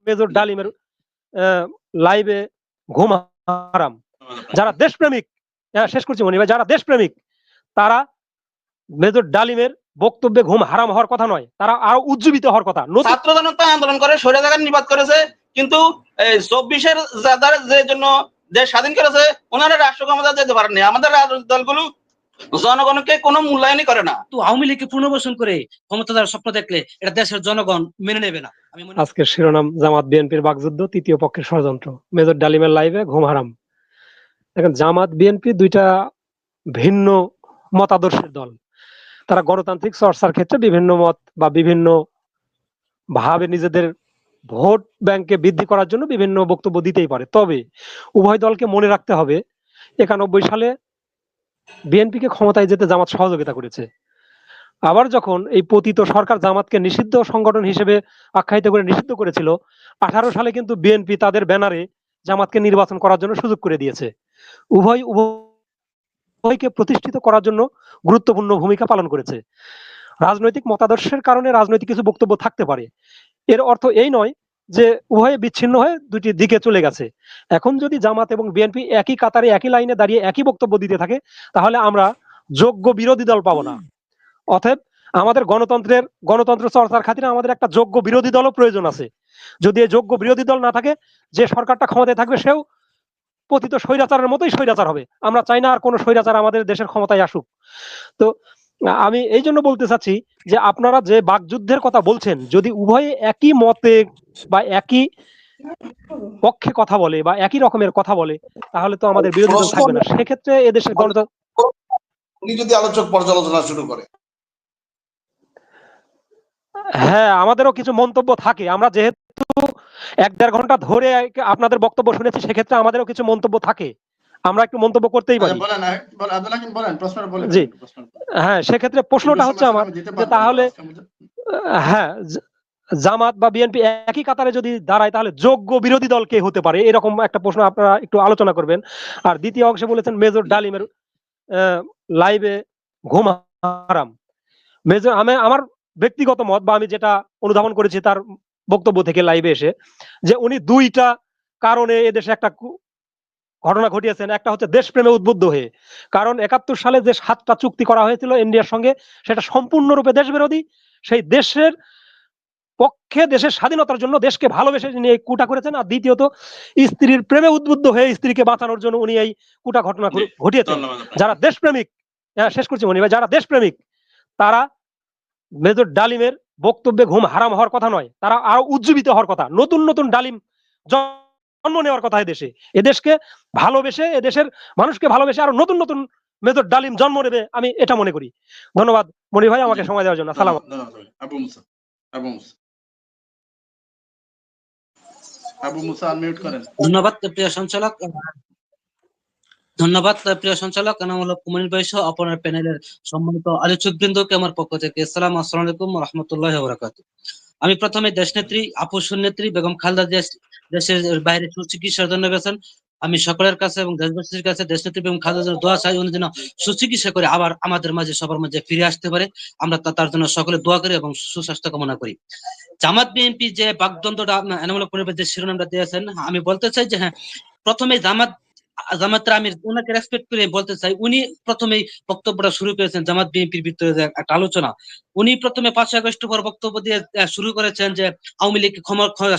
Major ডালিমের লাইভে ঘুম হারাম। যারা দেশপ্রেমিক, শেষ করছি মনি ভাই, যারা দেশপ্রেমিক তারা মেজর ডালিমের বক্তব্যে ঘুম হারাম হওয়ার কথা নয়, তারা আরো উজ্জীবিত হওয়ার কথা। ছাত্র জনতা আন্দোলন করে স্বৈরাচার নিপাত করেছে, কিন্তু 24-এর যে জন্য দেশ স্বাধীন করেছে ওনারা রাষ্ট্র ক্ষমতা যেতে পারেননি। আমাদের রাজনৈতিক দলগুলো জনগণকে কোনো মূল্যায়নই করে না। তো আওয়ামী লীগকে পুনর্বাসন করে ক্ষমতার স্বপ্ন দেখলে এটা দেশের জনগণ মেনে নেবে না। আজকের শিরোনাম জামাত বিএনপির বাকযুদ্ধ, তৃতীয় পক্ষের ষড়যন্ত্র, মেজর ডালিমের লাইভে ঘুম হারাম। দেখেন, জামাত বিএনপি দুইটা ভিন্ন মতাদর্শের দল। তারা গণতান্ত্রিক চর্চার ক্ষেত্রে বিভিন্ন মত বা বিভিন্ন ভাবে নিজেদের ভোট ব্যাংকে বৃদ্ধি করার জন্য বিভিন্ন বক্তব্য দিতেই পারে। তবে উভয় দলকে মনে রাখতে হবে 91 সালে বিএনপিকে ক্ষমতায় যেতে জামাত সহযোগিতা করেছে। আবার যখন এই পতিত সরকার জামাতকে নিষিদ্ধ সংগঠন হিসেবে আখ্যায়িত করে নিষিদ্ধ করেছিল, 18 সালে কিন্তু বিএনপি তাদের ব্যানারে জামাতকে নির্বাচন করার জন্য সুযোগ করে দিয়েছে। উভয়কে প্রতিষ্ঠিত করার জন্য গুরুত্বপূর্ণ ভূমিকা পালন করেছে। রাজনৈতিক মতাদর্শের কারণে রাজনৈতিক কিছু বক্তব্য থাকতে পারে, এর অর্থ এই নয় যে উভয়ে বিচ্ছিন্ন হয়ে দুটি দিকে চলে গেছে। এখন যদি জামাত এবং বিএনপি একই কাতারে একই লাইনে দাঁড়িয়ে একই বক্তব্য দিতে থাকে, তাহলে আমরা যোগ্য বিরোধী দল পাবো না। অতএব আমাদের গণতন্ত্র চর্চার খাতিরে আমাদের একটা যোগ্য বিরোধী দলও প্রয়োজন আছে। যদি এই যোগ্য বিরোধী দল না থাকে, যে সরকারটা ক্ষমতায় থাকবে সেও পতিত স্বৈরাচারের মতোই স্বৈরাচার হবে। আমরা চাই না আর কোনো স্বৈরাচার আমাদের দেশের ক্ষমতায় আসুক। তো আমি এই জন্য বলতে চাচ্ছি যে আপনারা যে বাকযুদ্ধের কথা বলছেন, যদি উভয়ে একই মতে বা একই পক্ষে কথা বলে বা একই রকমের কথা বলে, তাহলে তো আমাদের বিরোধী দল থাকবে না। সেক্ষেত্রে এদেশের গণতন্ত্র, উনি যদি আলোচক পর্যালোচনা শুরু করে, হ্যাঁ, আমাদেরও কিছু মন্তব্য থাকে। আমরা যেহেতু 1-1.5 ঘন্টা ধরে আপনাদের বক্তব্য শুনেছি, সেক্ষেত্রে আমাদেরও কিছু মন্তব্য থাকে, আমরা একটু মন্তব্য করতেই পারি। জি, হ্যাঁ, সেক্ষেত্রে প্রশ্নটা হচ্ছে আমার যে তাহলে হ্যাঁ, জামাত বা বিএনপি একই কাতারে যদি দাঁড়ায়, তাহলে যোগ্য বিরোধী দল কে হতে পারে, এরকম একটা প্রশ্ন আপনারা একটু আলোচনা করবেন। আর দ্বিতীয় অংশে বলেছেন মেজর ডালিমের লাইভে ঘুম হারাম। মেজর, আমার ব্যক্তিগত মত বা আমি যেটা অনুধাবন করেছি তার বক্তব্য থেকে লাইভে এসে, যে উনি দুইটা কারণে এদেশে একটা ঘটনা ঘটিয়েছেন। একটা হচ্ছে দেশপ্রেমে উদ্বুদ্ধ হয়ে, কারণ 71 সালে যে 7টা চুক্তি করা হয়েছিল ইন্ডিয়ার সঙ্গে, সেটা সম্পূর্ণরূপে দেশ বিরোধী। সেই দেশের পক্ষে, দেশের স্বাধীনতার জন্য দেশকে ভালোবেসে নিয়ে কুটা করেছেন। আর দ্বিতীয়ত, স্ত্রীর প্রেমে উদ্বুদ্ধ হয়ে স্ত্রীকে বাঁচানোর জন্য উনি এই কুটা ঘটনা ঘটিয়েছেন। যারা দেশপ্রেমিক, শেষ করছি মনি ভাই, যারা দেশপ্রেমিক তারা মেজর ডালিমের বক্তব্যে ঘুম হারাম হওয়ার কথা নয়, তারা আরো উজ্জীবিত হওয়ার কথা। নতুন নতুন ডালিম জন্ম নেওয়ার কথা এদেশে। এদেশকে ভালোবেসে, এদেশের মানুষকে ভালোবেসে আরো নতুন নতুন মেজর ডালিম জন্ম নেবে, আমি এটা মনে করি। ধন্যবাদ মনি ভাই আমাকে সময় দেওয়ার জন্য। সালাম। আবু মুসা আনমিউট করেন। ধন্যবাদ প্রিয় সঞ্চালক। ধন্যবাদ প্রিয় সঞ্চালক এনামুল কুমির ভাই সহ আপনার প্যানেলের সম্মানিত আলোচকবৃন্দকে আমার পক্ষ থেকে আসসালামু আলাইকুম ওয়া রাহমাতুল্লাহি ওয়া বারাকাতুহু। আমি প্রথমে দেশনেত্রী আপুসুর নেত্রী বেগম খালেদা জিয়া দেশের বাইরে সুচিকিৎসার জন্য গেছেন। আমি সকলের কাছে এবং দেশবাসীর কাছে দেশনেত্রী বেগম খালেদা জিয়ার দোয়া চাই, উনি যেন সুচিকিৎসা করে আবার আমাদের মাঝে, সবার মাঝে ফিরে আসতে পারে। আমরা তার জন্য সকলে দোয়া করি এবং সুস্বাস্থ্য কামনা করি। জামাত বিএনপি যে বাগদ্বন্দ্বটা এনামুল কুমির ভাই যে শিরোনামটা দিয়েছেন, আমি বলতে চাই যে হ্যাঁ, প্রথমে জামাতের আমি ওনাকে রেসপেক্ট করে বলতে চাই, উনি প্রথমেই বক্তব্যটা শুরু করেছেন জামাত বিএনপির ভিতরে একটা আলোচনা। উনি প্রথমে 5 আগস্ট পর বক্তব্য দিয়ে শুরু করেছেন যে আওয়ামী লীগ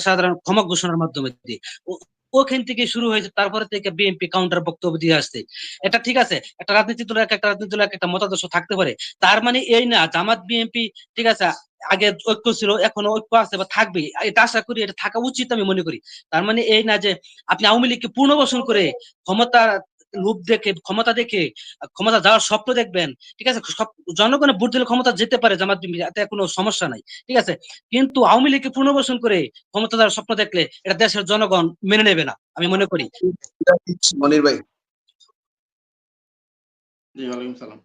সাধারণ ক্ষমা ঘোষণার মাধ্যমে দিয়ে, ওখান থেকে শুরু হয়েছে। তারপরে থেকে বিএনপি কাউন্টার বক্তব্য দিয়ে আসছে। এটা ঠিক আছে, একটা রাজনীতি দল একটা মতাদর্শ থাকতে পারে, তার মানে এই না জামাত বিএনপি ঠিক আছে আগে ঐক্য ছিল, এখনো ঐক্য আছে বা থাকবে, এটা আশা করি, এটা থাকা উচিত আমি মনে করি। তার মানে এই না যে আপনি আওয়ামী লীগকে পুনর্বাসন করে ক্ষমতা লোভ দেখে, ক্ষমতা যাওয়ার স্বপ্ন দেখবেন। ঠিক আছে, জনগণের ভোট দিলে ক্ষমতা যেতে পারে জামাত বিএনপি, এতে কোনো সমস্যা নাই, ঠিক আছে। কিন্তু আওয়ামী লীগকে পুনর্বাসন করে ক্ষমতা যাওয়ার স্বপ্ন দেখলে এটা দেশের জনগণ মেনে নেবে না আমি মনে করি। মনির ভাই। জি, ওয়ালাইকুম সালাম।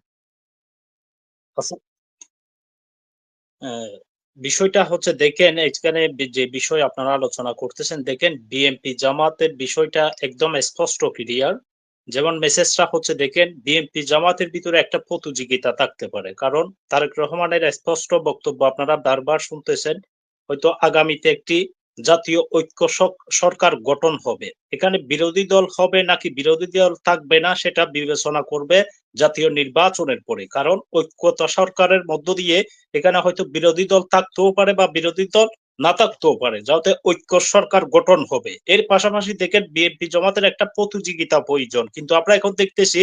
বিষয়টা হচ্ছে, দেখেন এখানে যে বিষয় আপনারা আলোচনা করতেছেন, দেখেন বিএনপি জামাতের বিষয়টা একদম স্পষ্ট ক্লিয়ার। যেমন মেসেজটা হচ্ছে, দেখেন বিএনপি জামাতের ভিতরে একটা প্রতিযোগিতা থাকতে পারে, কারণ তারেক রহমানের স্পষ্ট বক্তব্য আপনারা বারবার শুনতেছেন, হয়তো আগামীতে একটি জাতীয় ঐক্য সরকার গঠন হবে। এখানে বিরোধী দল হবে নাকি বিরোধী দল থাকবে না সেটা বিবেচনা করবে জাতীয় নির্বাচনের পরে, কারণ ঐক্যতা সরকারের মধ্য দিয়ে এখানে হয়তো বিরোধী দল থাকতেও পারে বা বিরোধী দল না থাকতেও পারে, যাতে ঐক্য সরকার গঠন হবে। এর পাশাপাশি দেখেন বিএনপি জামাতের একটা প্রতিযোগিতা প্রয়োজন, কিন্তু আমরা এখন দেখতেছি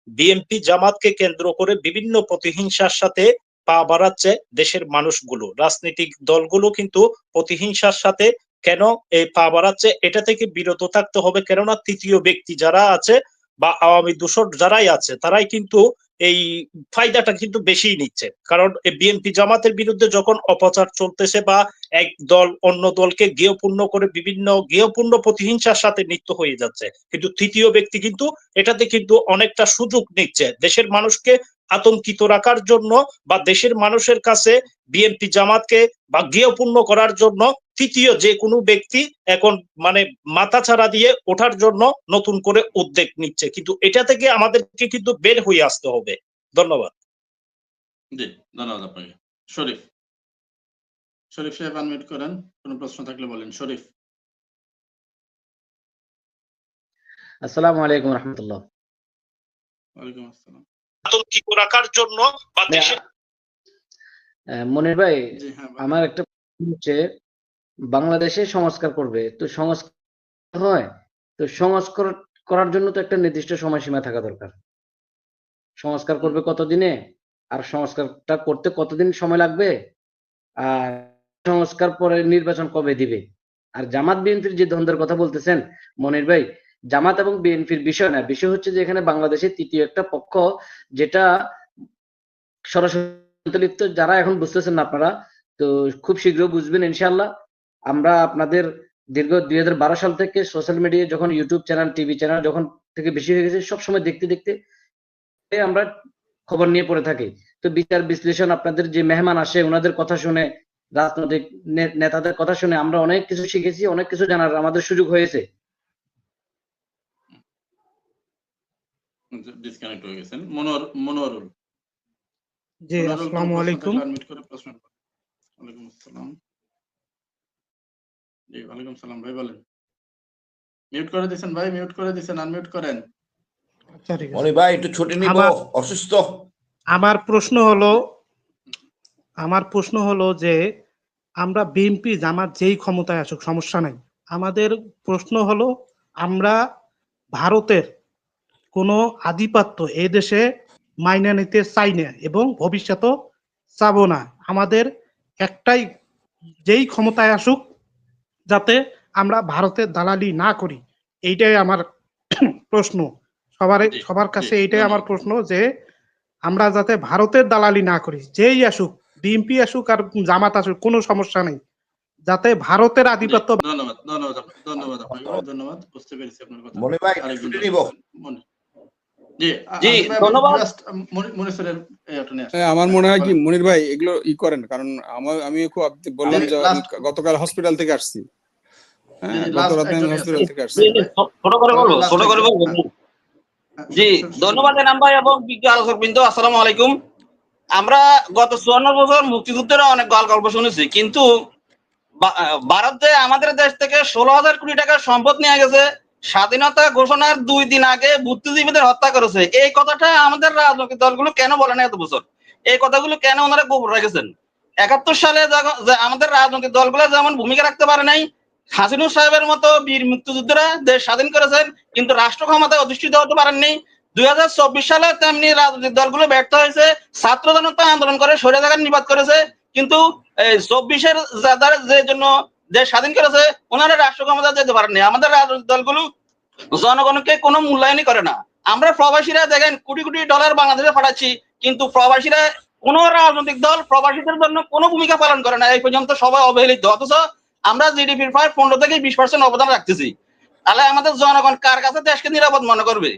বিএনপি জামাতকে কেন্দ্র করে বিভিন্ন প্রতিহিংসার সাথে পা বাড়াচ্ছে দেশের মানুষগুলো। রাজনৈতিক দলগুলো কিন্তু প্রতিহিংসার সাথে কেন এই পা বাড়াচ্ছে, এটা থেকে বিরত থাকতে হবে। কেননা তৃতীয় ব্যক্তি যারা আছে বা আওয়ামী দূষর যারাই আছে তারাই কিন্তু এই ফায়দাটা কিন্তু বেশি নিচ্ছে। কারণ বিএনপি জামাতের বিরুদ্ধে যখন অপচার চলতেছে বা এক দল অন্য দলকে গেয়পূর্ণ করে বিভিন্ন গেয়পূর্ণ প্রতিহিংসার সাথে লিপ্ত হয়ে যাচ্ছে, কিন্তু তৃতীয় ব্যক্তি কিন্তু এটাতে কিন্তু অনেকটা সুযোগ নিচ্ছে দেশের মানুষকে আতঙ্কিত রাখার জন্য বা দেশের মানুষের কাছে বিএনপি জামাতকে বা গেয়পূর্ণ করার জন্য তৃতীয় যে কোনো ব্যক্তি এখন মানে মাথা ছাড়া দিয়ে ওঠার জন্য নতুন করে উদ্যোগ নিচ্ছে, কিন্তু এটা থেকে আমাদেরকে কিন্তু বের হয়ে আসতে হবে। ধন্যবাদ। জি, ধন্যবাদ আপনাকে। শরীফ সাহেব আনমিউট করেন, কোনো প্রশ্ন থাকলে বলেন। শরীফ। আসসালামু আলাইকুম রাহমাতুল্লাহ। ওয়ালাইকুম আসসালাম। আতঙ্কিত রাখার জন্য বা দেশের মনির ভাই, জি হ্যাঁ, আমার একটা প্রশ্ন হচ্ছে, বাংলাদেশে সংস্কার করবে তো সংস্কার হয়, তো সংস্কার করার জন্য তো একটা নির্দিষ্ট সময়সীমা থাকা দরকার। সংস্কার করবে কতদিনে, আর সংস্কারটা করতে কতদিন সময় লাগবে, আর সংস্কার পরে নির্বাচন কবে দিবে? আর জামাত বিএনপির যে দ্বন্দ্বের কথা বলতেছেন মনির ভাই, জামাত এবং বিএনপির বিষয় না, বিষয় হচ্ছে যে এখানে বাংলাদেশের তৃতীয় একটা পক্ষ, যেটা সরাসরি লিপ্ত, যারা এখন বুঝতেছেন না আপনারা, তো খুব শীঘ্র বুঝবেন ইনশাআল্লাহ। আমরা আপনাদের দীর্ঘ 2012 সাল থেকে সোশ্যাল মিডিয়ায় যখন ইউটিউব চ্যানেল, টিভি চ্যানেল যখন থেকে বেশি হয়ে গেছে, সবসময় দেখতে দেখতে আমরা খবর নিয়ে পড়ে থাকি। তো বিচার বিশ্লেষণ, আপনাদের যে মেহমান আসে ওনাদের কথা শুনে, রাজনৈতিক নেতাদের কথা শুনে আমরা অনেক কিছু শিখেছি, অনেক কিছু জানার আমাদের সুযোগ হয়েছে। ডিসকানেক্ট হয়ে গেছেন। মনোয়ারুল। জি, আসসালামু আলাইকুম। আনমিউট করে প্রশ্ন করেন। ওয়ালাইকুম আসসালাম। জি, ওয়ালাইকুম সালাম ভাই, বলেন। মিউট করে দিয়েছেন ভাই, মিউট করে দিয়েছেন, আনমিউট করেন। আচ্ছা, ঠিক আছে। মনি ভাই একটু ছুটি নিব, অসুস্থ। আমার প্রশ্ন হলো যে আমরা বিএনপি জামাত যেই ক্ষমতায় আসুক সমস্যা নাই, আমাদের প্রশ্ন হলো আমরা ভারতের কোনো আধিপত্য এই দেশে মাইনে নিতে চাই না এবং ভবিষ্যতেও চাবো না। আমাদের একটাই, যেই ক্ষমতায় আসুক যাতে আমরা ভারতের দালালি না করি, এইটাই আমার প্রশ্ন। সবার কাছে এইটাই আমার প্রশ্ন, যে আমরা যাতে ভারতের দালালি না করি, যেই আসুক, বিএনপি আসুক আর জামাত আসুক, কোনো সমস্যা নেই, যাতে ভারতের আধিপত্য। ধন্যবাদ, ধন্যবাদ, ধন্যবাদ আপনাকে, ধন্যবাদ, বুঝতে পেরেছি আপনার কথা। মনি ভাই ছুটি নিব। জি, ধন্যবাদ। আমার মনে হয় কি মনির ভাই, এগুলো করেন, কারণ আমি খুব বললাম যে গতকাল হসপিটাল থেকে আসছি। গত রাতে আমি হসপিটাল থেকে আসছি। ছোট করে বলবো। জি, ধন্যবাদ এনাম ভাই এবং বিজ্ঞ আলোচকবৃন্দ, আসসালামু আলাইকুম। আমরা গত 54 বছর মুক্তিযুদ্ধের অনেক গল্প শুনেছি, কিন্তু ভারত যে আমাদের দেশ থেকে 16,000 কোটি টাকার সম্পদ নিয়ে গেছে, স্বাধীনতা ঘোষণার 2 দিন আগে বুদ্ধিজীবীদের হত্যা করেছে, এই কথাটা আমাদের রাজনৈতিক দলগুলো কেন বলে না এত বছর? এই কথাগুলো কেন ওনারা গোপন রেখেছেন? 71 সালে আমাদের রাজনৈতিক দলগুলো যেমন ভূমিকা রাখতে পারে নাই, হাসিনুর সাহেবের মতো বীর মুক্তিযোদ্ধারা দেশ স্বাধীন করেছেন কিন্তু রাষ্ট্র ক্ষমতায় অধিষ্ঠিত হতে পারেননি। 2024 সালে তেমনি রাজনৈতিক দলগুলো ব্যর্থ হয়েছে, ছাত্র জনতা আন্দোলন করে স্বৈরাচার নিপাত করেছে, কিন্তু 24-এর যে জন্য দেশ স্বাধীন করেছে ওনারা রাষ্ট্র ক্ষমতায় যেতে পারেননি। আমাদের রাজনৈতিক দলগুলো জনগণকে কোনো মূল্যায়নই করে না। আমরা প্রবাসীরা দেখেন কোটি কোটি ডলার বাংলাদেশে পাঠাচ্ছি, কিন্তু প্রবাসীরা কোন রাজনৈতিক দল প্রবাসীদের জন্য কোনো ভূমিকা পালন করে না, এই পর্যন্ত সবাই অবহেলিত। অথচ আমরা জিডিপির প্রায় 15 থেকে 20% অবদান রাখতেছি। তাহলে আমাদের জনগণ কার কাছে দেশকে নিরাপদ মনে করবে?